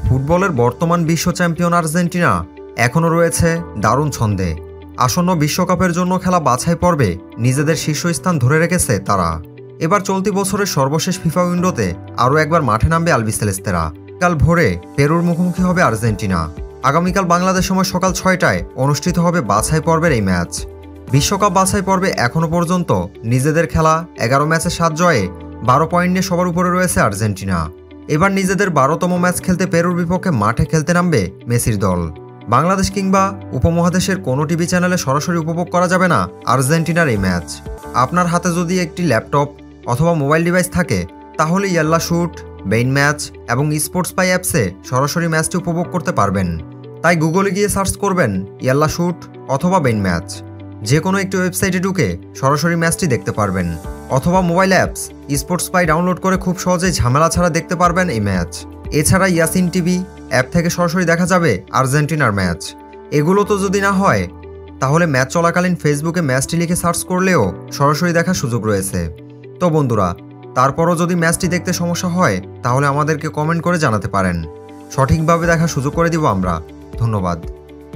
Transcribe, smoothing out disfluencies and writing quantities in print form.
ফুটবলের বর্তমান বিশ্ব চ্যাম্পিয়ন আর্জেন্টিনা এখনও রয়েছে দারুণ ছন্দে। আসন্ন বিশ্বকাপের জন্য খেলা বাছাই পর্বে নিজেদের শীর্ষস্থান ধরে রেখেছে তারা। এবার চলতি বছরের সর্বশেষ ফিফা উইন্ডোতে আরও একবার মাঠে নামবে আলবিসেলেস্তেরা। কাল ভোরে পেরুর মুখোমুখি হবে আর্জেন্টিনা। আগামীকাল বাংলাদেশ সময় সকাল 6টায় অনুষ্ঠিত হবে বাছাই পর্বের এই ম্যাচ। বিশ্বকাপ বাছাই পর্বে এখনও পর্যন্ত নিজেদের খেলা 11 ম্যাচে 7 জয়ে 12 পয়েন্ট নিয়ে সবার উপরে রয়েছে আর্জেন্টিনা। এবার নিজেদের 12তম ম্যাচ খেলতে পেরুর বিপক্ষে মাঠে খেলতে নামবে মেসির দল। বাংলাদেশ কিংবা উপমহাদেশের কোনো টিভি চ্যানেলে সরাসরি উপভোগ করা যাবে না আর্জেন্টিনার এই ম্যাচ। আপনার হাতে যদি একটি ল্যাপটপ অথবা মোবাইল ডিভাইস থাকে তাহলে ইয়াল্লা শুট, বেইন ম্যাচ এবং স্পোর্টস পাই অ্যাপসে সরাসরি ম্যাচটি উপভোগ করতে পারবেন। তাই গুগলে গিয়ে সার্চ করবেন ইয়াল্লা শুট অথবা বেইন ম্যাচ। যে কোনো একটি ওয়েবসাইটে ঢুকে সরাসরি ম্যাচটি দেখতে পারবেন, অথবা মোবাইল অ্যাপস স্পোর্টস পাই ডাউনলোড করে খুব সহজেই ঝামেলা ছাড়া দেখতে পারবেন এই ম্যাচ। এছাড়া ইয়াসিন টিভি অ্যাপ থেকে সরাসরি দেখা যাবে আর্জেন্টিনার ম্যাচ। এগুলো তো যদি না হয় তাহলে ম্যাচ চলাকালীন ফেসবুকে ম্যাচটি লিখে সার্চ করলেও সরাসরি দেখার সুযোগ রয়েছে। তো বন্ধুরা, তারপরও যদি ম্যাচটি দেখতে সমস্যা হয় তাহলে আমাদেরকে কমেন্ট করে জানাতে পারেন, সঠিকভাবে দেখার সুযোগ করে দিব আমরা। ধন্যবাদ।